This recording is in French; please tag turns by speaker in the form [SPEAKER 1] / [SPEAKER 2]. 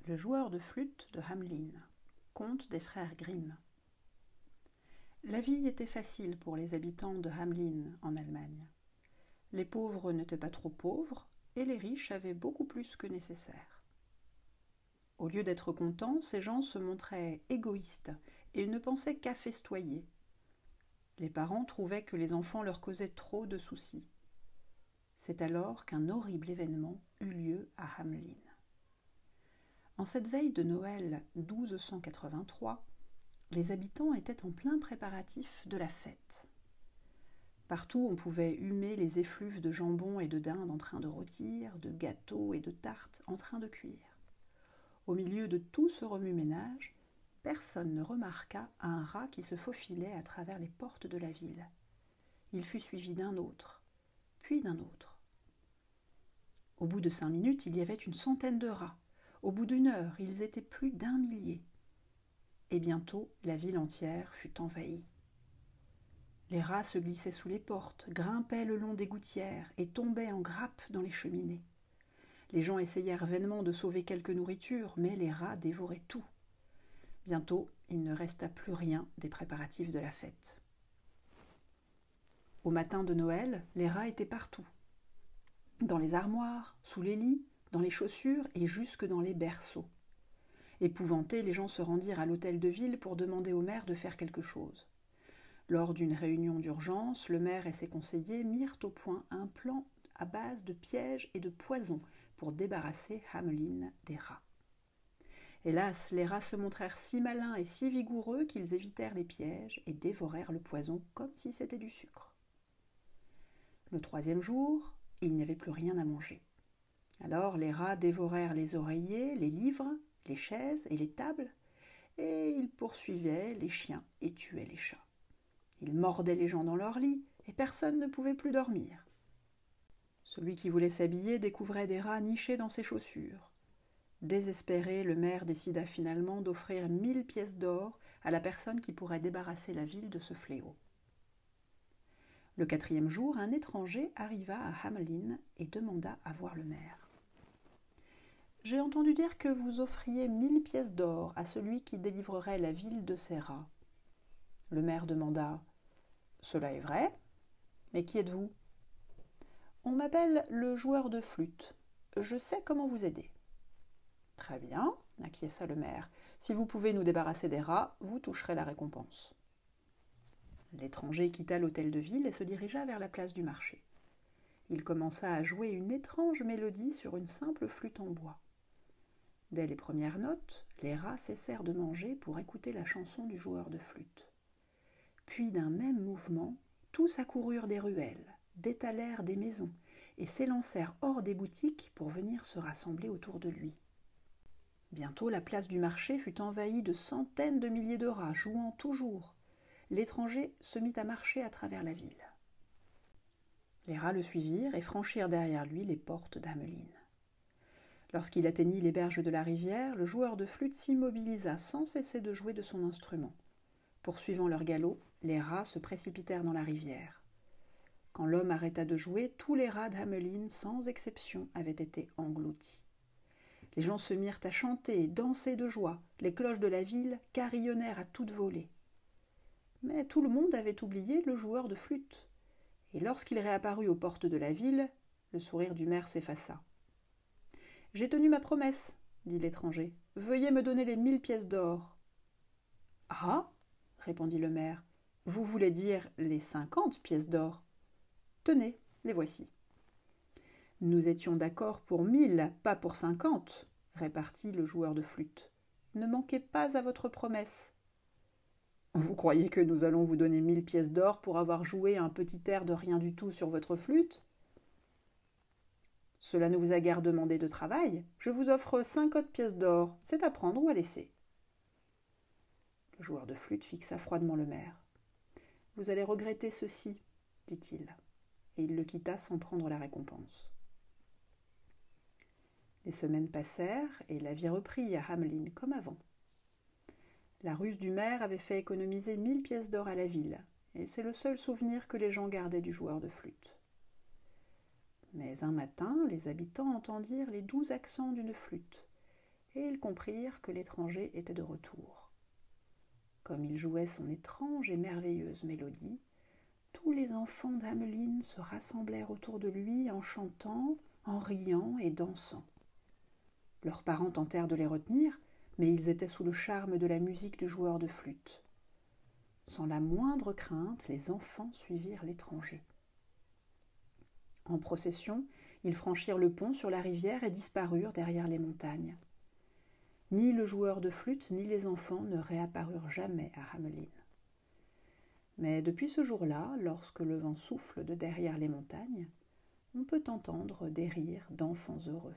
[SPEAKER 1] Le joueur de flûte de Hamelin, conte des frères Grimm. La vie était facile pour les habitants de Hamelin en Allemagne. Les pauvres n'étaient pas trop pauvres et les riches avaient beaucoup plus que nécessaire. Au lieu d'être contents, ces gens se montraient égoïstes et ne pensaient qu'à festoyer. Les parents trouvaient que les enfants leur causaient trop de soucis. C'est alors qu'un horrible événement eut lieu à Hamelin. En cette veille de Noël 1283, les habitants étaient en plein préparatif de la fête. Partout, on pouvait humer les effluves de jambon et de dinde en train de rôtir, de gâteaux et de tartes en train de cuire. Au milieu de tout ce remue-ménage, personne ne remarqua un rat qui se faufilait à travers les portes de la ville. Il fut suivi d'un autre, puis d'un autre. Au bout de 5 minutes, il y avait une centaine de rats. Au bout d'une heure, ils étaient plus d'1 millier. Et bientôt, la ville entière fut envahie. Les rats se glissaient sous les portes, grimpaient le long des gouttières et tombaient en grappes dans les cheminées. Les gens essayèrent vainement de sauver quelque nourriture, mais les rats dévoraient tout. Bientôt, il ne resta plus rien des préparatifs de la fête. Au matin de Noël, les rats étaient partout. Dans les armoires, sous les lits, dans les chaussures et jusque dans les berceaux. Épouvantés, les gens se rendirent à l'hôtel de ville pour demander au maire de faire quelque chose. Lors d'une réunion d'urgence, le maire et ses conseillers mirent au point un plan à base de pièges et de poisons pour débarrasser Hamelin des rats. Hélas, les rats se montrèrent si malins et si vigoureux qu'ils évitèrent les pièges et dévorèrent le poison comme si c'était du sucre. Le 3e jour, il n'y avait plus rien à manger. Alors les rats dévorèrent les oreillers, les livres, les chaises et les tables, et ils poursuivaient les chiens et tuaient les chats. Ils mordaient les gens dans leur lit, et personne ne pouvait plus dormir. Celui qui voulait s'habiller découvrait des rats nichés dans ses chaussures. Désespéré, le maire décida finalement d'offrir 1000 pièces d'or à la personne qui pourrait débarrasser la ville de ce fléau. Le 4e jour, un étranger arriva à Hamelin et demanda à voir le maire. « J'ai entendu dire que vous offriez 1000 pièces d'or à celui qui délivrerait la ville de ces rats. » Le maire demanda « Cela est vrai, mais qui êtes-vous » ? « On m'appelle le joueur de flûte. Je sais comment vous aider. » « Très bien, » acquiesça le maire. « Si vous pouvez nous débarrasser des rats, vous toucherez la récompense. » L'étranger quitta l'hôtel de ville et se dirigea vers la place du marché. Il commença à jouer une étrange mélodie sur une simple flûte en bois. Dès les premières notes, les rats cessèrent de manger pour écouter la chanson du joueur de flûte. Puis d'un même mouvement, tous accoururent des ruelles, détalèrent des maisons et s'élancèrent hors des boutiques pour venir se rassembler autour de lui. Bientôt, la place du marché fut envahie de centaines de milliers de rats, jouant toujours. L'étranger se mit à marcher à travers la ville. Les rats le suivirent et franchirent derrière lui les portes d'Hamelin. Lorsqu'il atteignit les berges de la rivière, le joueur de flûte s'immobilisa sans cesser de jouer de son instrument. Poursuivant leur galop, les rats se précipitèrent dans la rivière. Quand l'homme arrêta de jouer, tous les rats d'Hamelin, sans exception, avaient été engloutis. Les gens se mirent à chanter et danser de joie. Les cloches de la ville carillonnèrent à toute volée. Mais tout le monde avait oublié le joueur de flûte. Et lorsqu'il réapparut aux portes de la ville, le sourire du maire s'effaça. « J'ai tenu ma promesse, » dit l'étranger. « Veuillez me donner les 1000 pièces d'or. » « Ah » répondit le maire. « Vous voulez dire les 50 pièces d'or. Tenez, les voici. »« Nous étions d'accord pour 1000, pas pour 50, » répartit le joueur de flûte. « Ne manquez pas à votre promesse. »« Vous croyez que nous allons vous donner 1000 pièces d'or pour avoir joué un petit air de rien du tout sur votre flûte ? Cela ne vous a guère demandé de travail. Je vous offre 50 pièces d'or. C'est à prendre ou à laisser. » Le joueur de flûte fixa froidement le maire. « Vous allez regretter ceci, » dit-il, et il le quitta sans prendre la récompense. Les semaines passèrent et la vie reprit à Hamelin comme avant. La ruse du maire avait fait économiser 1000 pièces d'or à la ville, et c'est le seul souvenir que les gens gardaient du joueur de flûte. Mais un matin, les habitants entendirent les doux accents d'une flûte, et ils comprirent que l'étranger était de retour. Comme il jouait son étrange et merveilleuse mélodie, tous les enfants d'Hamelin se rassemblèrent autour de lui en chantant, en riant et dansant. Leurs parents tentèrent de les retenir, mais ils étaient sous le charme de la musique du joueur de flûte. Sans la moindre crainte, les enfants suivirent l'étranger. En procession, ils franchirent le pont sur la rivière et disparurent derrière les montagnes. Ni le joueur de flûte ni les enfants ne réapparurent jamais à Hamelin. Mais depuis ce jour-là, lorsque le vent souffle de derrière les montagnes, on peut entendre des rires d'enfants heureux.